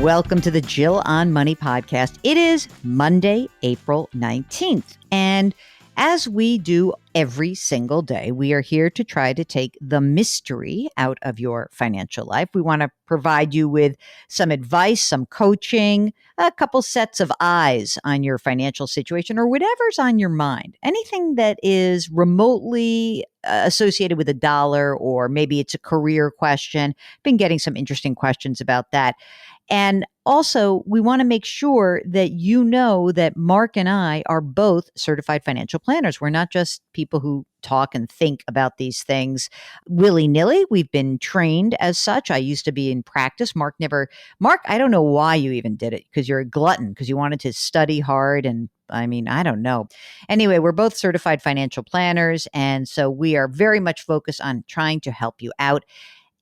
Welcome to the Jill on Money podcast. It is Monday, April 19th. And as we do every single day, we are here to try to take the mystery out of your financial life. We want to provide you with some advice, some coaching, a couple sets of eyes on your financial situation or whatever's on your mind. Anything that is remotely associated with a dollar, or maybe it's a career question. Been getting some interesting questions about that. And also, we want to make sure that you know that Mark and I are both certified financial planners. We're not just people who talk and think about these things willy-nilly. We've been trained as such. I used to be in practice. Mark, I don't know why you even did it, because you're a glutton, because you wanted to study hard. And I mean, I don't know. Anyway, we're both certified financial planners. And so we are very much focused on trying to help you out.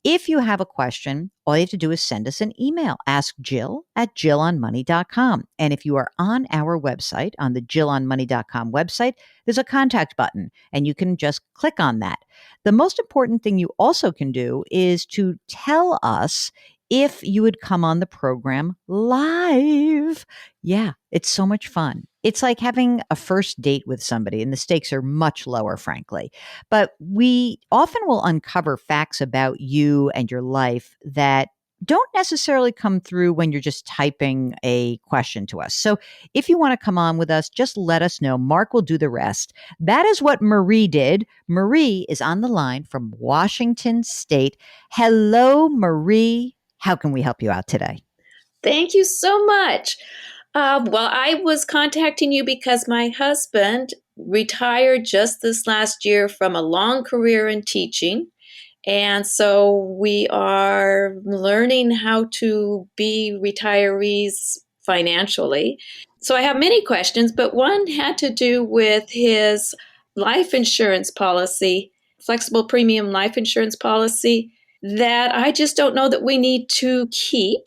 If you have a question, all you have to do is send us an email. Ask Jill at jillonmoney.com. And if you are on our website, on the jillonmoney.com website, there's a contact button, and you can just click on that. The most important thing you also can do is to tell us if you would come on the program live. Yeah, it's so much fun. It's like having a first date with somebody, and the stakes are much lower, frankly. But we often will uncover facts about you and your life that don't necessarily come through when you're just typing a question to us. So if you want to come on with us, just let us know. Mark will do the rest. That is what Marie did. Marie is on the line from Washington State. Hello, Marie. How can we help you out today? Thank you so much. Well, I was contacting you because my husband retired just this last year from a long career in teaching. And so we are learning how to be retirees financially. So I have many questions, but one had to do with his life insurance policy, flexible premium life insurance policy, that I just don't know that we need to keep.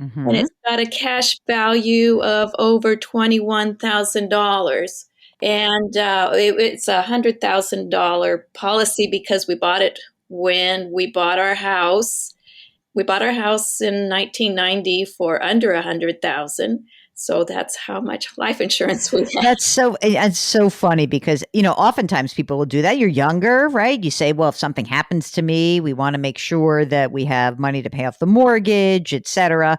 And it's got a cash value of over $21,000. And it's a $100,000 policy because we bought it when we bought our house. We bought our house in 1990 for under $100,000. So that's how much life insurance we have. That's so funny because, oftentimes people will do that. You're younger, right? You say, well, if something happens to me, we want to make sure that we have money to pay off the mortgage, et cetera.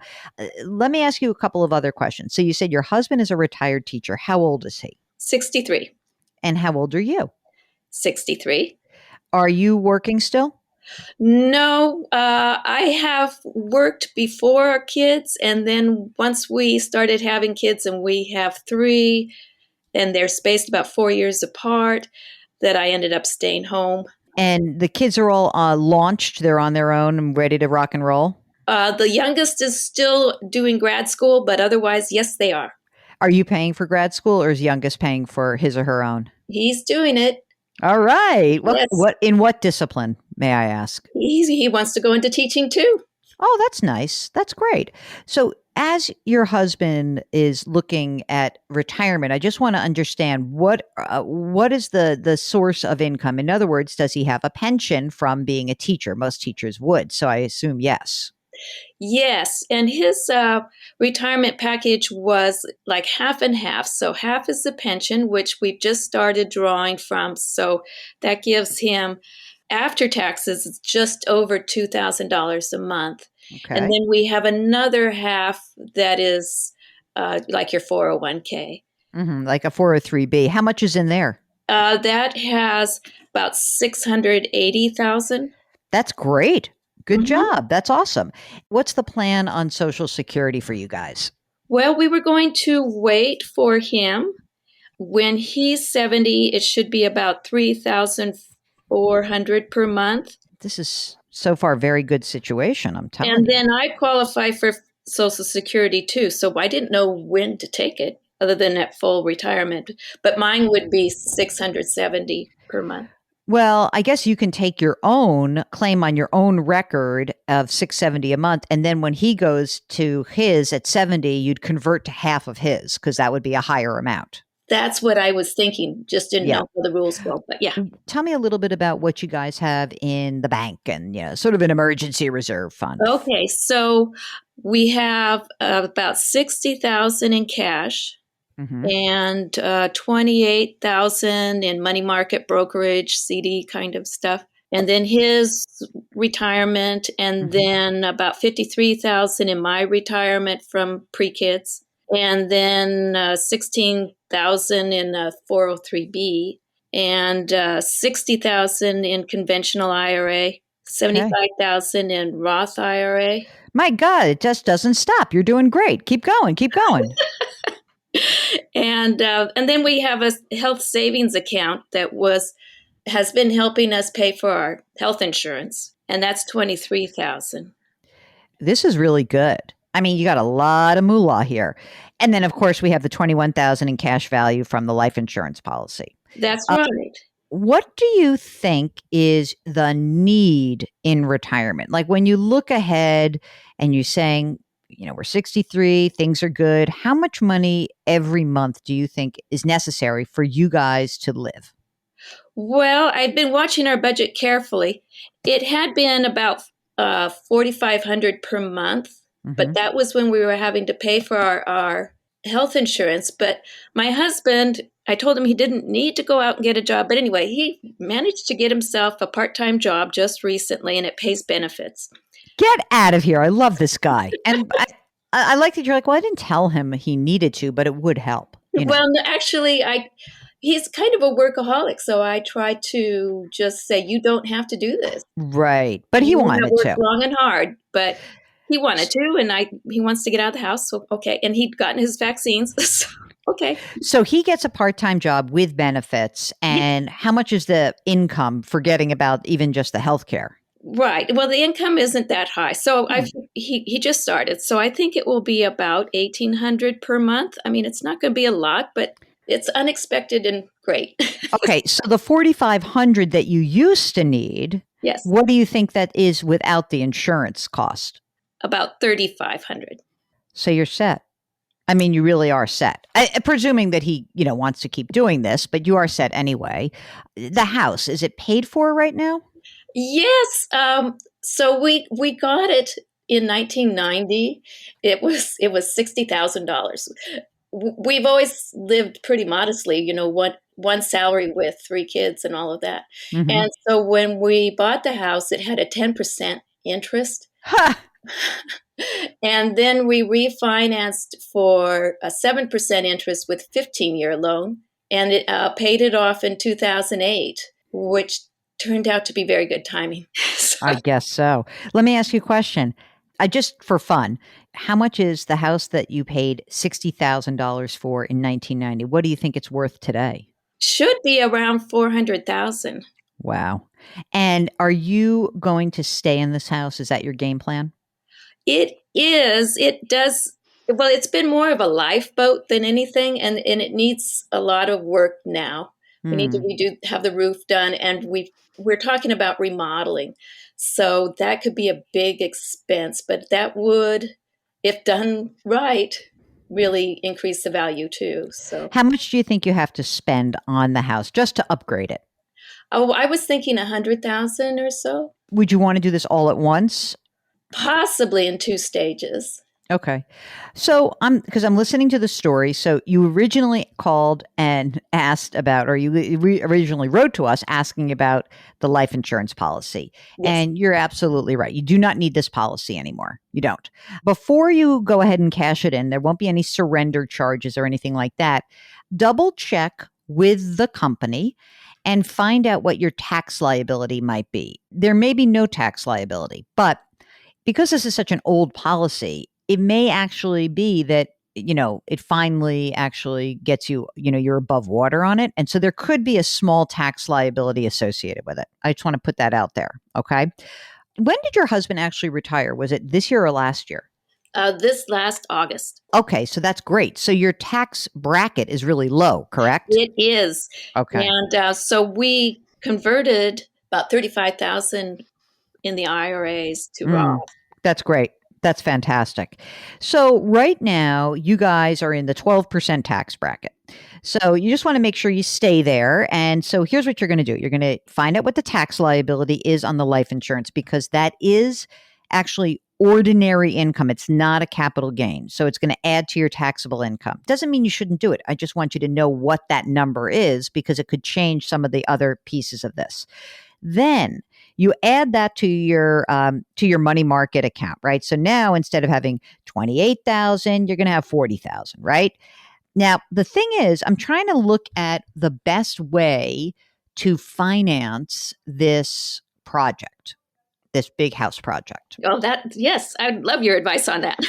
Let me ask you a couple of other questions. So you said your husband is a retired teacher. How old is he? 63. And how old are you? 63. Are you working still? No, I have worked before kids, and then once we started having kids, and we have 3, and they're spaced about 4 years apart, that I ended up staying home. And the kids are all launched. They're on their own and ready to rock and roll? The youngest is still doing grad school, but otherwise, yes, they are. Are you paying for grad school, or is youngest paying for his or her own? He's doing it. All right. Yes. In what discipline, may I ask? He wants to go into teaching too. Oh, that's nice. That's great. So as your husband is looking at retirement, I just want to understand what is the source of income? In other words, does he have a pension from being a teacher? Most teachers would. So I assume yes. Yes, and his retirement package was like half and half. So half is the pension, which we've just started drawing from. So that gives him, after taxes, it's just over $2,000 a month. Okay. And then we have another half that is like your 401k. Like a 403B. How much is in there? That has about $680,000. That's great. Good job. That's awesome. What's the plan on Social Security for you guys? Well, we were going to wait for him. When he's 70, it should be about $3,400 per month. This is so far a very good situation, I'm telling you. And then I qualify for Social Security too, so I didn't know when to take it other than at full retirement. But mine would be $670 per month. Well, I guess you can take your own claim on your own record of $670 a month. And then when he goes to his at 70, you'd convert to half of his because that would be a higher amount. That's what I was thinking. Just didn't Yeah. know how the rules go. But yeah. Tell me a little bit about what you guys have in the bank and, sort of an emergency reserve fund. Okay. So we have about 60,000 in cash Mm-hmm. and 28,000 in money market brokerage, CD kind of stuff. And then his retirement, and Mm-hmm. then about 53,000 in my retirement from pre-kids, and then 16,000 in a 403b, and 60,000 in conventional IRA, Okay. 75,000 in Roth IRA. My God, it just doesn't stop. You're doing great. Keep going. Keep going. And then we have a health savings account that has been helping us pay for our health insurance, and that's 23,000. This is really good. I mean, you got a lot of moolah here. And then, of course, we have the 21,000 in cash value from the life insurance policy. That's Uh, right. What do you think is the need in retirement? Like when you look ahead and you're saying, we're 63, things are good. How much money every month do you think is necessary for you guys to live? Well, I've been watching our budget carefully. It had been about 4,500 per month, but Hmm. that was when we were having to pay for our health insurance. But my husband, I told him he didn't need to go out and get a job. But anyway, he managed to get himself a part-time job just recently, and it pays benefits. Get out of here. I love this guy. And I like that you're like, well, I didn't tell him he needed to, but it would help. Well, actually, he's kind of a workaholic, so I try to just say, you don't have to do this. Right. But he You have wanted worked to. long and hard, but he wanted to, and he wants to get out of the house. So okay, and he'd gotten his vaccines. So, okay, So he gets a part-time job with benefits. yeah, And how much is the income, forgetting about even just the health care? right. Well, the income isn't that high, so he just started. So I think it will be about 1,800 per month. I mean, it's not going to be a lot, but it's unexpected and great. Okay. So the 4,500 that you used to need, Yes, what do you think that is without the insurance cost? about 3,500. So you're set. I mean, you really are set. Presuming that he, wants to keep doing this, but you are set anyway. The house, is it paid for right now? Yes. So we got it in 1990. It was $60,000. We've always lived pretty modestly, one salary with three kids and all of that. Mm-hmm. And so when we bought the house, it had a 10% interest. Ha! And then we refinanced for a 7% interest with 15-year loan, and it paid it off in 2008, which turned out to be very good timing. I guess so. Let me ask you a question. I just for fun, how much is the house that you paid $60,000 for in 1990? What do you think it's worth today? Should be around 400,000. Wow. And are you going to stay in this house? Is that your game plan? It is. It does. Well, it's been more of a lifeboat than anything, and it needs a lot of work now. We need Hmm. to have the roof done, and we're talking about remodeling. So that could be a big expense, but that would, if done right, really increase the value too. So, How much do you think you have to spend on the house just to upgrade it? oh, I was thinking 100,000 or so, Would you want to do this all at once? possibly in two stages. Okay. So because I'm listening to the story. So you originally called and asked about, or you originally wrote to us asking about the life insurance policy. Yes. And you're absolutely right. You do not need this policy anymore. You don't. Before you go ahead and cash it in, there won't be any surrender charges or anything like that. Double check with the company and find out what your tax liability might be. There may be no tax liability, but because this is such an old policy, it may actually be that, it finally actually gets you, you're above water on it. And so there could be a small tax liability associated with it. I just want to put that out there. Okay. When did your husband actually retire? Was it this year or last year? This last August. Okay. So that's great. So your tax bracket is really low, correct? It is. Okay. And so we converted about 35,000 in the IRAs to Roth. That's great. That's fantastic. So, right now, you guys are in the 12% tax bracket. So, you just want to make sure you stay there. And so, here's what you're going to do, you're going to find out what the tax liability is on the life insurance because that is actually ordinary income. It's not a capital gain. So, it's going to add to your taxable income. Doesn't mean you shouldn't do it. I just want you to know what that number is because it could change some of the other pieces of this. Then you add that to your money market account, right? So now instead of having 28,000, you're going to have 40,000, right? Now, the thing is, I'm trying to look at the best way to finance this project, this big house project. Oh, that, yes, I'd love your advice on that.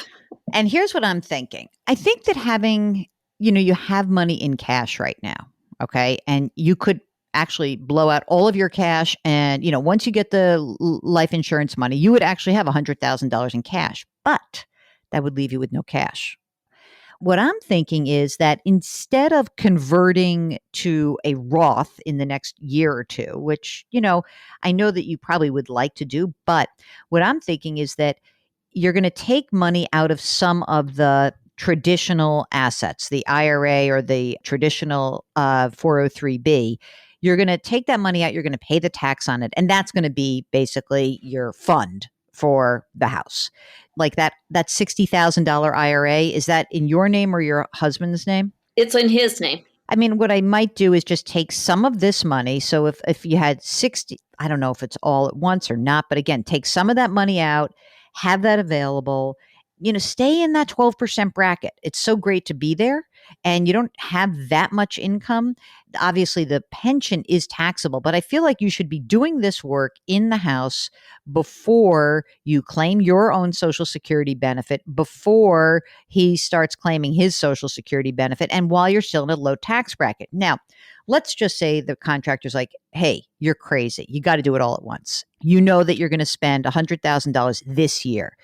And here's what I'm thinking. I think that having, you have money in cash right now, okay? And you could actually blow out all of your cash and, once you get the life insurance money, you would actually have $100,000 in cash, but that would leave you with no cash. What I'm thinking is that instead of converting to a Roth in the next year or two, which, I know that you probably would like to do, but what I'm thinking is that you're going to take money out of some of the traditional assets, the IRA or the traditional 403B. You're going to take that money out, you're going to pay the tax on it, and that's going to be basically your fund for the house. Like that $60,000 IRA, is that in your name or your husband's name? It's in his name. I mean, what I might do is just take some of this money. So if you had 60, I don't know if it's all at once or not, but again, take some of that money out, have that available, stay in that 12% bracket. It's so great to be there and you don't have that much income. Obviously, the pension is taxable, but I feel like you should be doing this work in the house before you claim your own Social Security benefit, before he starts claiming his Social Security benefit, and while you're still in a low tax bracket. Now, let's just say the contractor's like, hey, you're crazy. You got to do it all at once. You know that you're going to spend $100,000 this year.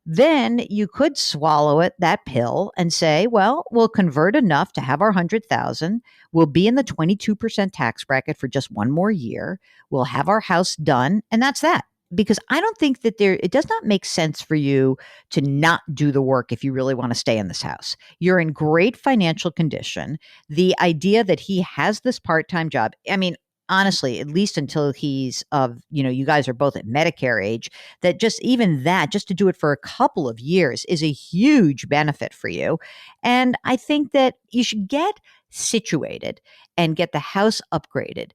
Then you could swallow that pill and say, well, we'll convert enough to have our 100,000. We'll be in the 22% tax bracket for just one more year. We'll have our house done. And that's that. Because I don't think that it does not make sense for you to not do the work if you really want to stay in this house. You're in great financial condition. The idea that he has this part-time job, I mean, honestly, at least until he's you guys are both at Medicare age, that just to do it for a couple of years is a huge benefit for you. And I think that you should get situated and get the house upgraded,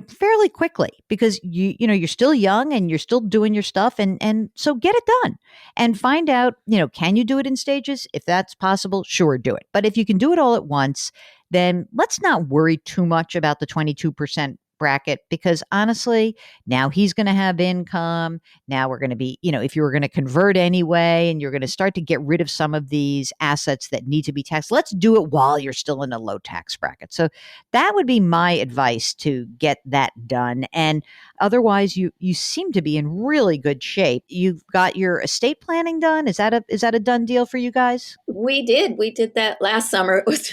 fairly quickly because you're still young and you're still doing your stuff. And so get it done and find out, can you do it in stages? If that's possible, sure, do it. But if you can do it all at once, then let's not worry too much about the 22% bracket because honestly, now he's going to have income. Now we're going to be, if you were going to convert anyway and you're going to start to get rid of some of these assets that need to be taxed, let's do it while you're still in a low tax bracket. So that would be my advice to get that done. And otherwise, you seem to be in really good shape. You've got your estate planning done. Is that a done deal for you guys? We did that last summer. It was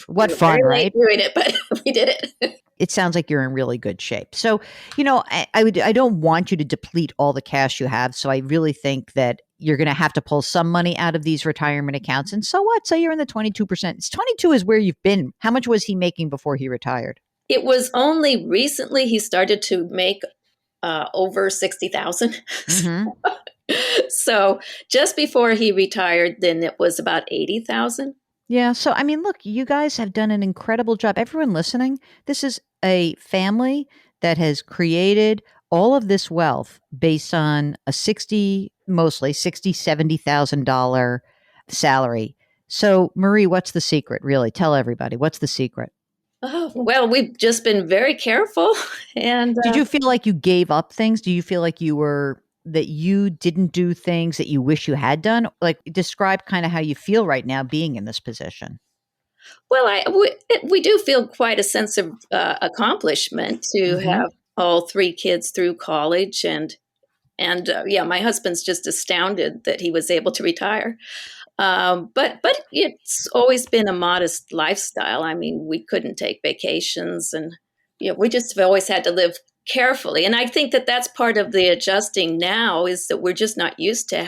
what fun, right? Doing it, but we did it. It sounds like you're in really good shape. So, I don't want you to deplete all the cash you have. So I really think that you're going to have to pull some money out of these retirement accounts. And so what? Say you're in the 22%. It's 22 is where you've been. How much was he making before he retired? It was only recently he started to make over 60,000. Mm-hmm. So just before he retired, then it was about 80,000. Yeah. So, I mean, look, you guys have done an incredible job. Everyone listening, this is a family that has created all of this wealth based on a mostly $70,000 salary. So, Marie, what's the secret? Really, tell everybody, what's the secret? Oh, well, we've just been very careful. And did you feel like you gave up things? Do you feel like that you didn't do things that you wish you had done? Like, describe kind of how you feel right now being in this position. Well, we do feel quite a sense of accomplishment to have all three kids through college. And yeah, my husband's just astounded that he was able to retire. But it's always been a modest lifestyle. I mean, we couldn't take vacations and, we just have always had to live carefully. And I think that that's part of the adjusting now is that we're just not used to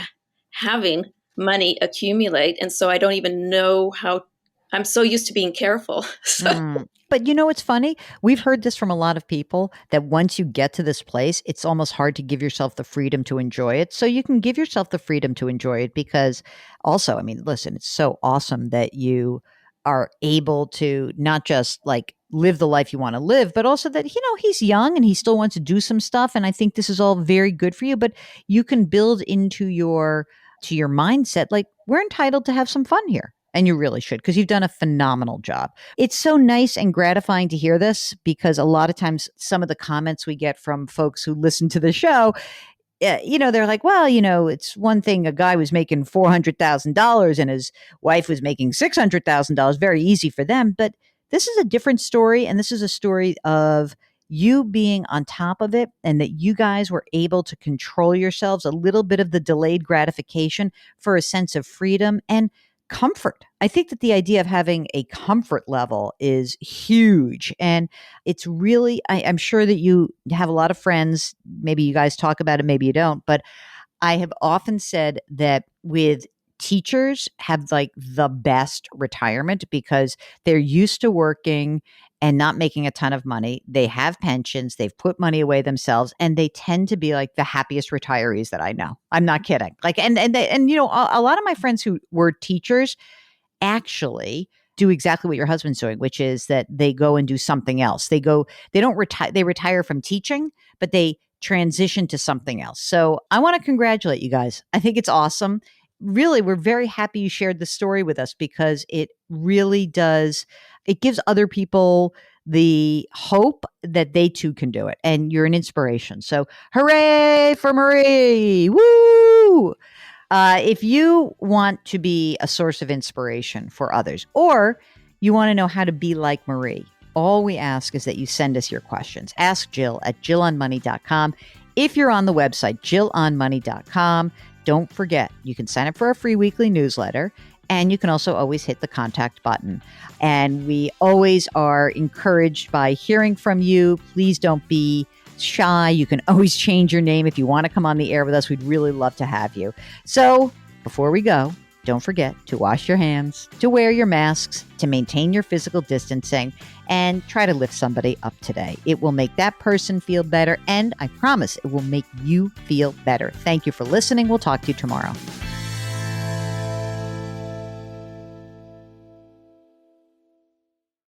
having money accumulate. And so I don't even know how, I'm so used to being careful. So But it's funny. We've heard this from a lot of people that once you get to this place, it's almost hard to give yourself the freedom to enjoy it. So you can give yourself the freedom to enjoy it because also, I mean, listen, it's so awesome that you are able to not just like live the life you want to live, but also that, he's young and he still wants to do some stuff. And I think this is all very good for you, but you can build into your mindset, like we're entitled to have some fun here. And you really should, because you've done a phenomenal job. It's so nice and gratifying to hear this because a lot of times some of the comments we get from folks who listen to the show, they're like, well, it's one thing a guy was making $400,000 and his wife was making $600,000. Very easy for them. But this is a different story. And this is a story of you being on top of it and that you guys were able to control yourselves, a little bit of the delayed gratification for a sense of freedom and comfort. I think that the idea of having a comfort level is huge. And it's really, I'm sure that you have a lot of friends. Maybe you guys talk about it, maybe you don't. But I have often said that with teachers have like the best retirement because they're used to working and not making a ton of money. They have pensions, they've put money away themselves, and they tend to be like the happiest retirees that I know. I'm not kidding. Like, and a lot of my friends who were teachers actually do exactly what your husband's doing, which is that they go and do something else. They don't retire, they retire from teaching, but they transition to something else. So I want to congratulate you guys. I think it's awesome. Really, we're very happy you shared the story with us because it really does. It gives other people the hope that they too can do it. And you're an inspiration. So hooray for Marie. Woo! If you want to be a source of inspiration for others, or you want to know how to be like Marie, all we ask is that you send us your questions. Ask Jill at jillonmoney.com. If you're on the website, jillonmoney.com, don't forget, you can sign up for our free weekly newsletter, and you can also always hit the contact button. And we always are encouraged by hearing from you. Please don't be shy. You can always change your name if you want to come on the air with us. We'd really love to have you. So before we go, don't forget to wash your hands, to wear your masks, to maintain your physical distancing, and try to lift somebody up today. It will make that person feel better, and I promise it will make you feel better. Thank you for listening. We'll talk to you tomorrow.